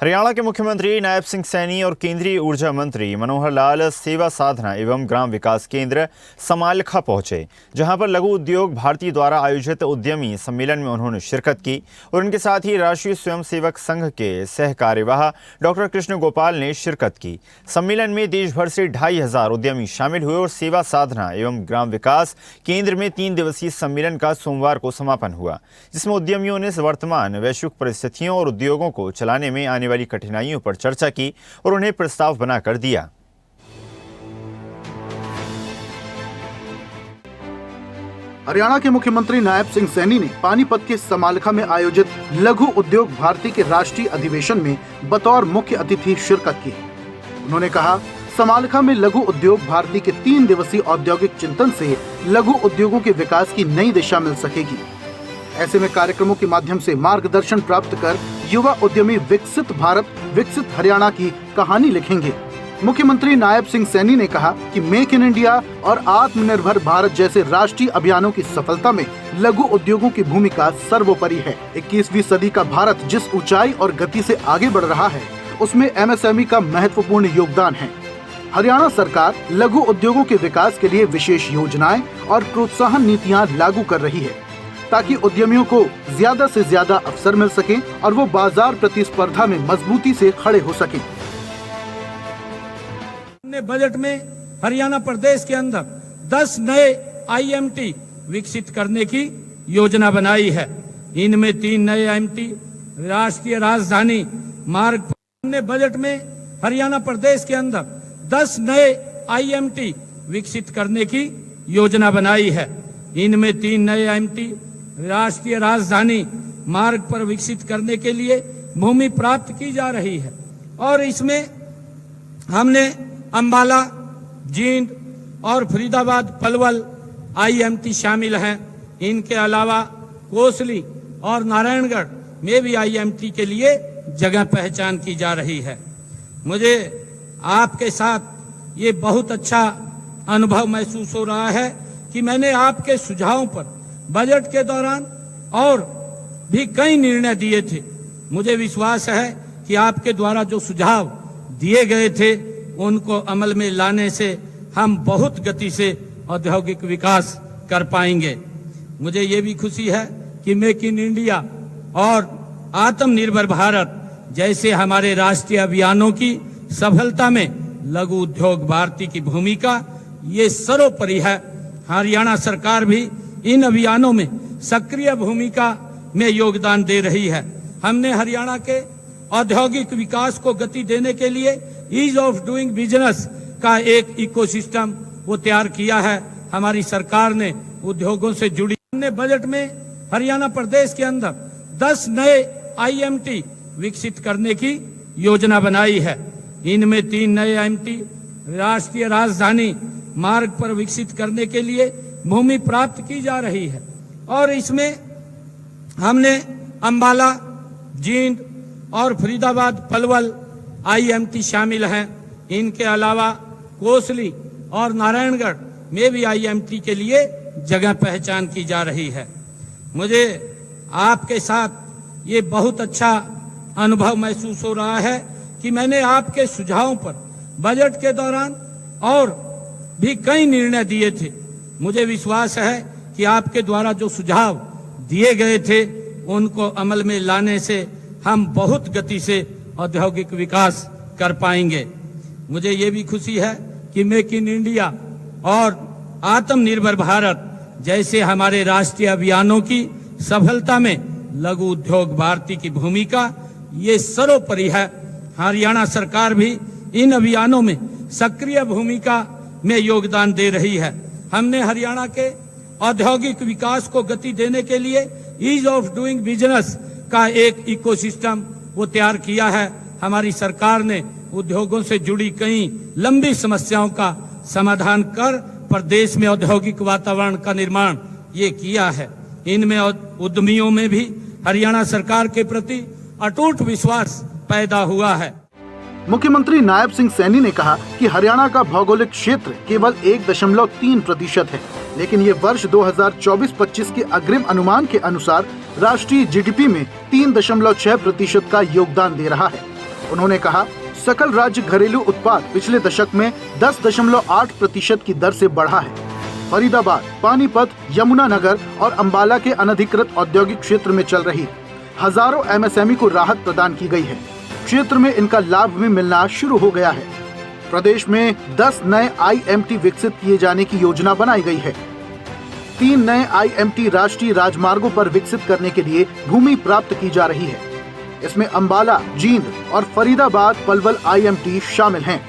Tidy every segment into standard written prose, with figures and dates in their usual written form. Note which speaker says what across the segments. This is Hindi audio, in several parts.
Speaker 1: हरियाणा के मुख्यमंत्री नायब सिंह सैनी और केंद्रीय ऊर्जा मंत्री मनोहर लाल सेवा साधना एवं ग्राम विकास केंद्र समालखा पहुंचे, जहां पर लघु उद्योग भारती द्वारा आयोजित उद्यमी सम्मेलन में उन्होंने शिरकत की और उनके साथ ही राष्ट्रीय स्वयंसेवक संघ के सह कार्यवाह डॉक्टर कृष्ण गोपाल ने शिरकत की। सम्मेलन में देश भर से 2500 उद्यमी शामिल हुए और सेवा साधना एवं ग्राम विकास केंद्र में 3 दिवसीय सम्मेलन का सोमवार को समापन हुआ, जिसमें उद्यमियों ने वर्तमान वैश्विक परिस्थितियों और उद्योगों को चलाने में आने वाली कठिनाइयों पर चर्चा की और उन्हें प्रस्ताव बनाकर दिया।
Speaker 2: हरियाणा के मुख्यमंत्री नायब सिंह सैनी ने पानीपत के समालखा में आयोजित लघु उद्योग भारती के राष्ट्रीय अधिवेशन में बतौर मुख्य अतिथि शिरकत की। उन्होंने कहा, समालखा में लघु उद्योग भारती के 3 दिवसीय औद्योगिक चिंतन से लघु उद्योगों के विकास की नई दिशा मिल सकेगी। ऐसे में कार्यक्रमों के माध्यम से मार्गदर्शन प्राप्त कर युवा उद्यमी विकसित भारत विकसित हरियाणा की कहानी लिखेंगे। मुख्यमंत्री नायब सिंह सैनी ने कहा कि मेक इन इंडिया और आत्मनिर्भर भारत जैसे राष्ट्रीय अभियानों की सफलता में लघु उद्योगों की भूमिका सर्वोपरि है। 21वीं सदी का भारत जिस ऊंचाई और गति से आगे बढ़ रहा है, उसमें एमएसएमई का महत्वपूर्ण योगदान है। हरियाणा सरकार लघु उद्योगों के विकास के लिए विशेष योजनाएं और प्रोत्साहन नीतियां लागू कर रही है, ताकि उद्यमियों को ज्यादा से ज्यादा अवसर मिल सके और वो बाजार प्रतिस्पर्धा में मजबूती से खड़े हो सके।
Speaker 3: हमने बजट में हरियाणा प्रदेश के अंदर 10 नए आईएमटी विकसित करने की योजना बनाई है। इनमें 3 नए आईएमटी राष्ट्रीय राजधानी मार्ग पर। हमने बजट में हरियाणा प्रदेश के अंदर 10 नए आईएमटी विकसित करने की योजना बनाई है। इनमें 3 नए आईएमटी राष्ट्रीय राजधानी मार्ग पर विकसित करने के लिए भूमि प्राप्त की जा रही है और इसमें हमने अंबाला, जींद और फरीदाबाद पलवल आईएमटी शामिल हैं। इनके अलावा कोसली और नारायणगढ़ में भी आईएमटी के लिए जगह पहचान की जा रही है। मुझे आपके साथ ये बहुत अच्छा अनुभव महसूस हो रहा है कि मैंने आपके सुझावों पर बजट के दौरान और भी कई निर्णय दिए थे। मुझे विश्वास है कि आपके द्वारा जो सुझाव दिए गए थे, उनको अमल में लाने से हम बहुत गति से औद्योगिक विकास कर पाएंगे। मुझे ये भी खुशी है कि मेक इन इंडिया और आत्मनिर्भर भारत जैसे हमारे राष्ट्रीय अभियानों की सफलता में लघु उद्योग भारती की भूमिका ये सर्वोपरि है। हरियाणा सरकार भी इन अभियानों में सक्रिय भूमिका में योगदान दे रही है। हमने हरियाणा के औद्योगिक विकास को गति देने के लिए ईज ऑफ डूइंग बिजनेस का एक इकोसिस्टम वो तैयार किया है। हमारी सरकार ने उद्योगों से जुड़ी। हमने बजट में हरियाणा प्रदेश के अंदर 10 नए आईएमटी विकसित करने की योजना बनाई है। इनमें 3 नए आईएमटी राष्ट्रीय राजधानी मार्ग पर विकसित करने के लिए भूमि प्राप्त की जा रही है और इसमें हमने अंबाला, जींद और फरीदाबाद पलवल आईएमटी शामिल हैं। इनके अलावा कोसली और नारायणगढ़ में भी आईएमटी के लिए जगह पहचान की जा रही है। मुझे आपके साथ ये बहुत अच्छा अनुभव महसूस हो रहा है कि मैंने आपके सुझावों पर बजट के दौरान और भी कई निर्णय दिए थे। मुझे विश्वास है कि आपके द्वारा जो सुझाव दिए गए थे, उनको अमल में लाने से हम बहुत गति से औद्योगिक विकास कर पाएंगे। मुझे ये भी खुशी है कि मेक इन इंडिया और आत्मनिर्भर भारत जैसे हमारे राष्ट्रीय अभियानों की सफलता में लघु उद्योग भारती की भूमिका ये सर्वोपरि है। हरियाणा सरकार भी इन अभियानों में सक्रिय भूमिका में योगदान दे रही है। हमने हरियाणा के औद्योगिक विकास को गति देने के लिए ईज ऑफ डूइंग बिजनेस का एक इकोसिस्टम वो तैयार किया है। हमारी सरकार ने उद्योगों से जुड़ी कई लंबी समस्याओं का समाधान कर प्रदेश में औद्योगिक वातावरण का निर्माण ये किया है। इनमें उद्यमियों में भी हरियाणा सरकार के प्रति अटूट विश्वास पैदा हुआ है।
Speaker 2: मुख्यमंत्री नायब सिंह सैनी ने कहा कि हरियाणा का भौगोलिक क्षेत्र केवल 1.3% है, लेकिन ये वर्ष 2024-25 के अग्रिम अनुमान के अनुसार राष्ट्रीय जीडीपी में 3.6% का योगदान दे रहा है। उन्होंने कहा, सकल राज्य घरेलू उत्पाद पिछले दशक में 10.8% की दर से बढ़ा है। फरीदाबाद, पानीपत, यमुनानगर और अंबाला के अनधिकृत औद्योगिक क्षेत्र में चल रही हजारों एमएसएमई को राहत प्रदान की गई है। क्षेत्र में इनका लाभ भी मिलना शुरू हो गया है। प्रदेश में 10 नए आईएमटी विकसित किए जाने की योजना बनाई गई है। 3 नए आईएमटी राष्ट्रीय राजमार्गों पर विकसित करने के लिए भूमि प्राप्त की जा रही है। इसमें अंबाला, जींद और फरीदाबाद पलवल आईएमटी शामिल हैं।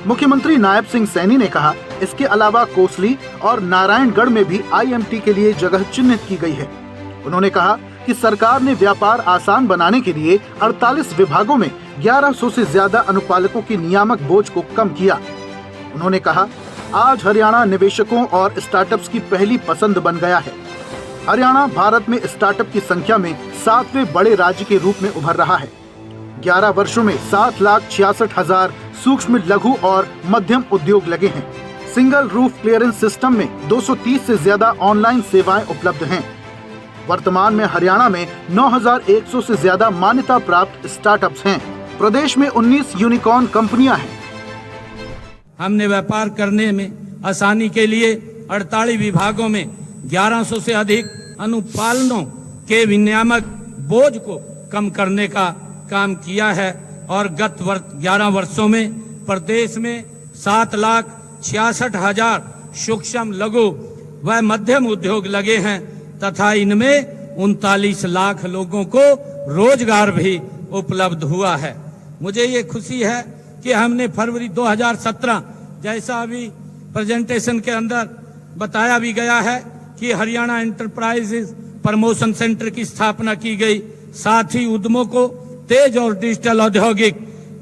Speaker 2: मुख्यमंत्री नायब सिंह सैनी ने कहा, इसके अलावा कोसली और नारायणगढ़ में भी आईएमटी के लिए जगह चिन्हित की गई है। उन्होंने कहा कि सरकार ने व्यापार आसान बनाने के लिए 48 विभागों में 1100 से ज्यादा अनुपालकों के नियामक बोझ को कम किया। उन्होंने कहा, आज हरियाणा निवेशकों और स्टार्टअप्स की पहली पसंद बन गया है। हरियाणा भारत में स्टार्टअप की संख्या में 7वें बड़े राज्य के रूप में उभर रहा है। 11 वर्षों में 7,66,000 सूक्ष्म, लघु और मध्यम उद्योग लगे हैं। सिंगल रूफ क्लियरेंस सिस्टम में 230 से ज्यादा ऑनलाइन सेवाएं उपलब्ध हैं। वर्तमान में हरियाणा में 9,100 से ज्यादा मान्यता प्राप्त स्टार्टअप्स हैं। प्रदेश में 19 यूनिकॉर्न कंपनियां हैं।
Speaker 3: हमने व्यापार करने में आसानी के लिए 48 विभागों में 1100 से अधिक अनुपालनों के विनियामक बोझ को कम करने का काम किया है और गत 11 वर्षों में प्रदेश में 7,66,000 सूक्ष्म, लघु व मध्यम उद्योग लगे हैं तथा इनमें 39 लाख लोगों को रोजगार भी उपलब्ध हुआ है। मुझे ये खुशी है कि हमने फरवरी 2017, जैसा अभी प्रेजेंटेशन के अंदर बताया भी गया है कि हरियाणा एंटरप्राइजेज प्रमोशन सेंटर की स्थापना की गई। साथ ही उद्यमों को तेज और डिजिटल औद्योगिक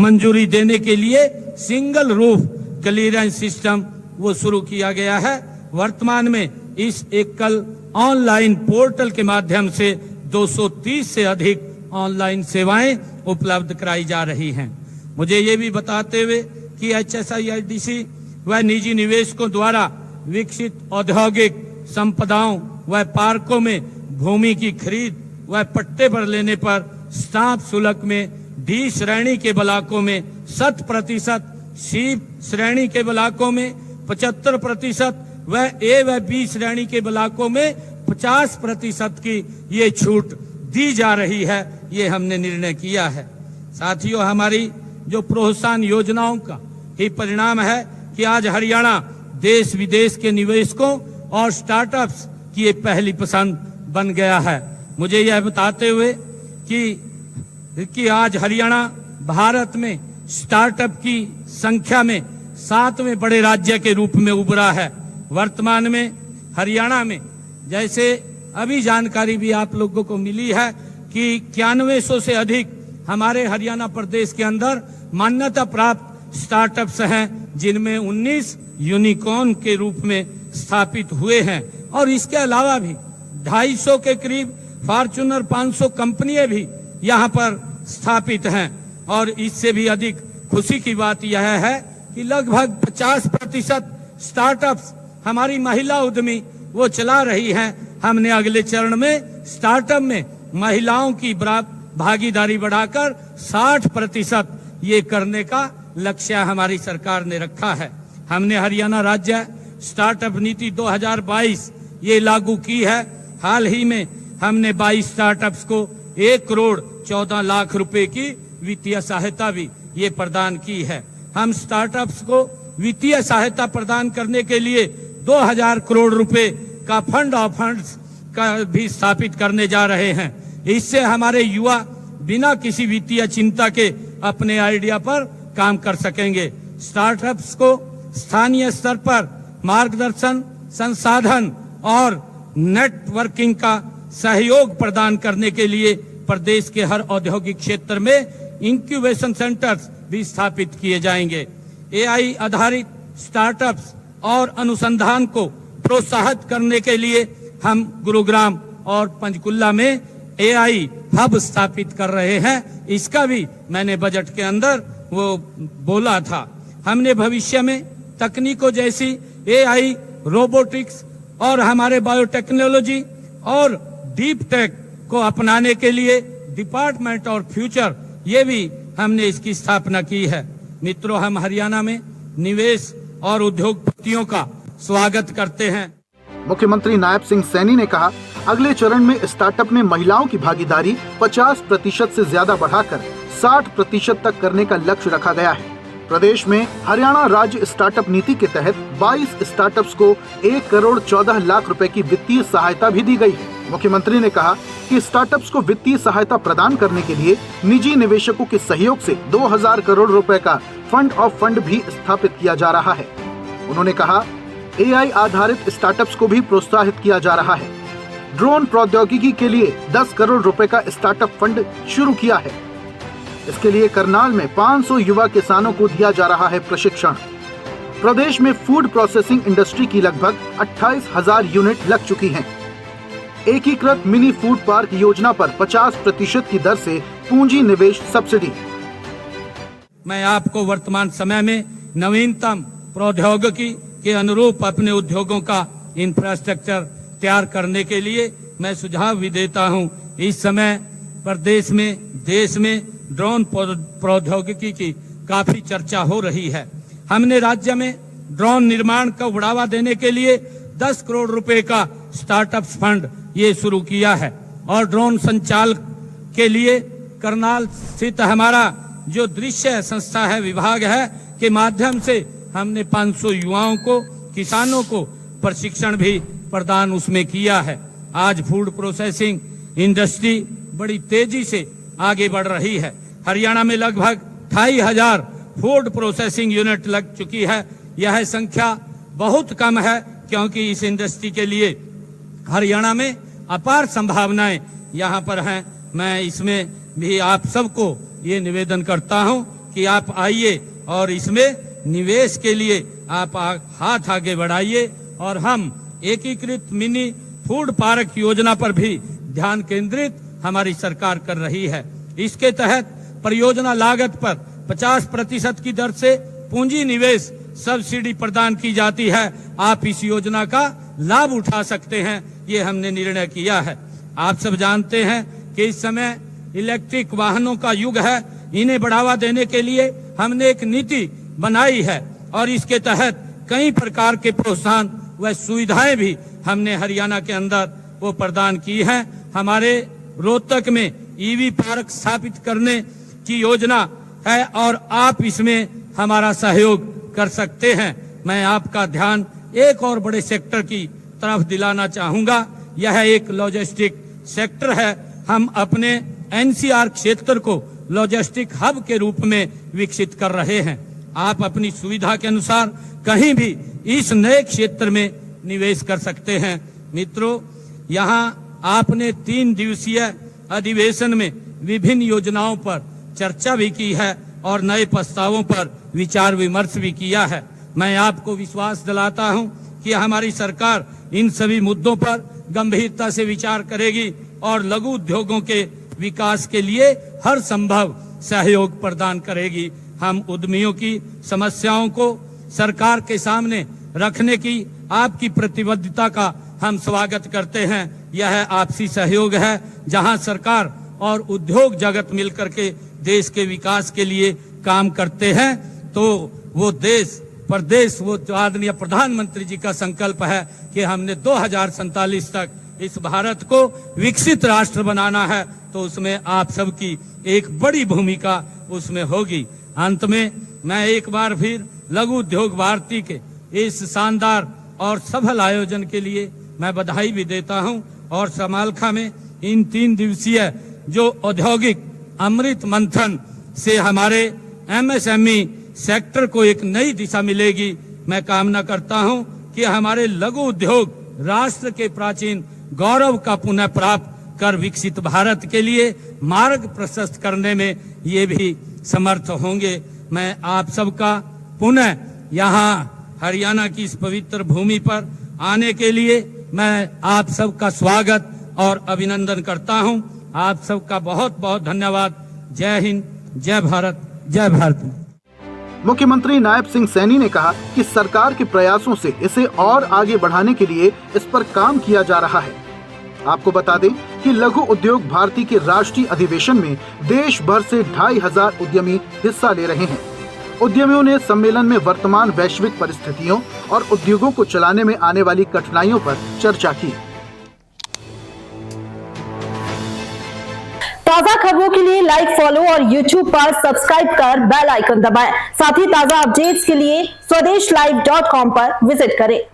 Speaker 3: मंजूरी देने के लिए सिंगल रूफ क्लियरेंस सिस्टम वो शुरू किया गया है। वर्तमान में इस एकल ऑनलाइन पोर्टल के माध्यम से 230 से अधिक ऑनलाइन सेवाएं उपलब्ध कराई जा रही हैं। मुझे ये भी बताते हुए कि HSIIDC व निजी निवेशकों द्वारा विकसित औद्योगिक संपदाओं व पार्कों में भूमि की खरीद व पट्टे पर लेने पर स्टाम्प शुल्क में D श्रेणी के ब्लॉकों में 100%, C श्रेणी के ब्लॉकों में 75% व A व B श्रेणी के ब्लॉकों में 50% की ये छूट दी जा रही है। ये हमने निर्णय किया है। साथियों, हमारी जो प्रोत्साहन योजनाओं का ही परिणाम है कि आज हरियाणा देश विदेश के निवेशकों और स्टार्टअप्स की एक पहली पसंद बन गया है। मुझे यह बताते हुए कि आज हरियाणा भारत में स्टार्टअप की संख्या में 7वें बड़े राज्य के रूप में उभरा है। वर्तमान में हरियाणा में, जैसे अभी जानकारी भी आप लोगों को मिली है कि 9100 से अधिक हमारे हरियाणा प्रदेश के अंदर मान्यता प्राप्त स्टार्टअप्स हैं, जिनमें 19 यूनिकॉर्न के रूप में स्थापित हुए हैं और इसके अलावा भी 250 के करीब फॉर्च्यूनर 500 कंपनियां भी यहाँ पर स्थापित हैं। और इससे भी अधिक खुशी की बात यह है कि लगभग 50% स्टार्टअप्स हमारी महिला उद्यमी वो चला रही हैं। हमने अगले चरण में स्टार्टअप में महिलाओं की भागीदारी बढ़ाकर 60% ये करने का लक्ष्य हमारी सरकार ने रखा है। हमने हरियाणा राज्य स्टार्टअप नीति 2022 ये लागू की है। हाल ही में हमने 22 स्टार्टअप्स को 1 करोड़ 14 लाख रुपए की वित्तीय सहायता भी ये प्रदान की है। हम स्टार्टअप्स को वित्तीय सहायता प्रदान करने के लिए 2000 करोड़ रुपए का फंड ऑफ फंड्स का भी स्थापित करने जा रहे हैं। इससे हमारे युवा बिना किसी वित्तीय चिंता के अपने आइडिया पर काम कर सकेंगे। स्टार्टअप्स को स्थानीय स्तर पर मार्गदर्शन, संसाधन और नेटवर्किंग का सहयोग प्रदान करने के लिए प्रदेश के हर औद्योगिक क्षेत्र में इंक्यूबेशन सेंटर्स भी स्थापित किए जाएंगे। AI आधारित स्टार्टअप्स और अनुसंधान को प्रोत्साहित करने के लिए हम गुरुग्राम और पंचकुला में AI हब स्थापित कर रहे हैं। इसका भी मैंने बजट के अंदर वो बोला था। हमने भविष्य में तकनीकों जैसी AI, रोबोटिक्स और हमारे बायोटेक्नोलॉजी और डीप टेक को अपनाने के लिए डिपार्टमेंट और फ्यूचर ये भी हमने इसकी स्थापना की है। मित्रों, हम हरियाणा में निवेश और उद्योगपतियों का स्वागत करते हैं।
Speaker 2: मुख्यमंत्री नायब सिंह सैनी ने कहा, अगले चरण में स्टार्टअप में महिलाओं की भागीदारी 50% से ज्यादा बढ़ाकर 60% तक करने का लक्ष्य रखा गया है। प्रदेश में हरियाणा राज्य स्टार्टअप नीति के तहत 22 स्टार्टअप्स को 1 करोड़ 14 लाख रुपए की वित्तीय सहायता भी दी गई है। मुख्यमंत्री ने कहा कि स्टार्टअप्स को वित्तीय सहायता प्रदान करने के लिए निजी निवेशकों के सहयोग से 2000 करोड़ रुपए का फंड ऑफ फंड भी स्थापित किया जा रहा है। उन्होंने कहा, AI आधारित स्टार्टअप्स को भी प्रोत्साहित किया जा रहा है। ड्रोन प्रौद्योगिकी के लिए 10 करोड़ रुपए का स्टार्टअप फंड शुरू किया है। इसके लिए करनाल में 500 युवा किसानों को दिया जा रहा है प्रशिक्षण। प्रदेश में फूड प्रोसेसिंग इंडस्ट्री की लगभग 28,000 यूनिट लग चुकी हैं। एकीकृत मिनी फूड पार्क योजना पर 50% की दर से पूंजी निवेश सब्सिडी।
Speaker 3: मैं आपको वर्तमान समय में नवीनतम प्रौद्योगिकी के अनुरूप अपने उद्योगों का इंफ्रास्ट्रक्चर तैयार करने के लिए मैं सुझाव भी देता हूं। इस समय प्रदेश में, देश में ड्रोन प्रौद्योगिकी की काफी चर्चा हो रही है। हमने राज्य में ड्रोन निर्माण को बढ़ावा देने के लिए 10 करोड़ रुपए का स्टार्टअप फंड ये शुरू किया है और ड्रोन संचालन के लिए करनाल स्थित हमारा जो दृश्य संस्था है, विभाग है, के माध्यम से हमने 500 युवाओं को, किसानों को प्रशिक्षण भी प्रदान उसमें किया है। आज फूड प्रोसेसिंग इंडस्ट्री बड़ी तेजी से आगे बढ़ रही है। हरियाणा में लगभग 25,000 फूड प्रोसेसिंग यूनिट लग चुकी है। यह संख्या बहुत कम है क्योंकि इस इंडस्ट्री के लिए हरियाणा में अपार संभावनाएं यहाँ पर हैं। मैं इसमें भी आप सबको ये निवेदन करता हूं कि आप आइए और इसमें निवेश के लिए आप हाथ आगे बढ़ाइए और हम एकीकृत मिनी फूड पार्क योजना पर भी ध्यान केंद्रित हमारी सरकार कर रही है। इसके तहत परियोजना लागत पर 50% की दर से पूंजी निवेश सब्सिडी प्रदान की जाती है। आप इस योजना का लाभ उठा सकते हैं, ये हमने निर्णय किया है। आप सब जानते हैं कि इस समय इलेक्ट्रिक वाहनों का युग है। इन्हें बढ़ावा देने के लिए हमने एक नीति बनाई है और इसके तहत कई प्रकार के प्रोत्साहन व सुविधाएं भी हमने हरियाणा के अंदर वो प्रदान की हैं। हमारे रोहतक में EV पार्क स्थापित करने की योजना है और आप इसमें हमारा सहयोग कर सकते हैं। मैं आपका ध्यान एक और बड़े सेक्टर की तरफ दिलाना चाहूंगा। यह एक लॉजिस्टिक सेक्टर है। हम अपने NCR क्षेत्र को लॉजिस्टिक हब के रूप में विकसित कर रहे हैं। आप अपनी सुविधा के अनुसार कहीं भी इस नए क्षेत्र में निवेश कर सकते हैं। मित्रों, यहाँ आपने 3 दिवसीय अधिवेशन में विभिन्न योजनाओं पर चर्चा भी की है और नए प्रस्तावों पर विचार विमर्श भी किया है। मैं आपको विश्वास दिलाता हूं कि हमारी सरकार इन सभी मुद्दों पर गंभीरता से विचार करेगी और लघु उद्योगों के विकास के लिए हर संभव सहयोग प्रदान करेगी। हम उद्यमियों की समस्याओं को सरकार के सामने रखने की आपकी प्रतिबद्धता का हम स्वागत करते हैं। यह आपसी सहयोग है जहां सरकार और उद्योग जगत मिलकर के देश के विकास के लिए काम करते हैं तो वो देश प्रदेश, वो आदरणीय प्रधानमंत्री जी का संकल्प है कि हमने 2047 तक इस भारत को विकसित राष्ट्र बनाना है, तो उसमें आप सबकी एक बड़ी भूमिका उसमें होगी। अंत में मैं एक बार फिर लघु उद्योग भारती के इस शानदार और सफल आयोजन के लिए मैं बधाई भी देता हूं और समालखा में इन 3 दिवसीय जो औद्योगिक अमृत मंथन से हमारे MSME सेक्टर को एक नई दिशा मिलेगी। मैं कामना करता हूं कि हमारे लघु उद्योग राष्ट्र के प्राचीन गौरव का पुनः प्राप्त कर विकसित भारत के लिए मार्ग प्रशस्त करने में ये भी समर्थ होंगे। मैं आप सबका पुनः यहाँ हरियाणा की इस पवित्र भूमि पर आने के लिए मैं आप सबका स्वागत और अभिनंदन करता हूं। आप सबका बहुत बहुत धन्यवाद। जय हिंद, जय भारत, जय भारत।
Speaker 2: मुख्यमंत्री नायब सिंह सैनी ने कहा कि सरकार के प्रयासों से इसे और आगे बढ़ाने के लिए इस पर काम किया जा रहा है। आपको बता दें कि लघु उद्योग भारती के राष्ट्रीय अधिवेशन में देश भर से 2500 उद्यमी हिस्सा ले रहे हैं। उद्यमियों ने सम्मेलन में वर्तमान वैश्विक परिस्थितियों और उद्योगों को चलाने में आने वाली कठिनाइयों पर चर्चा की।
Speaker 4: ताजा खबरों के लिए लाइक, फॉलो और YouTube पर सब्सक्राइब कर बेल आइकन दबाएं। साथ ही ताजा अपडेट्स के लिए स्वदेशलाइव.com पर विजिट करें।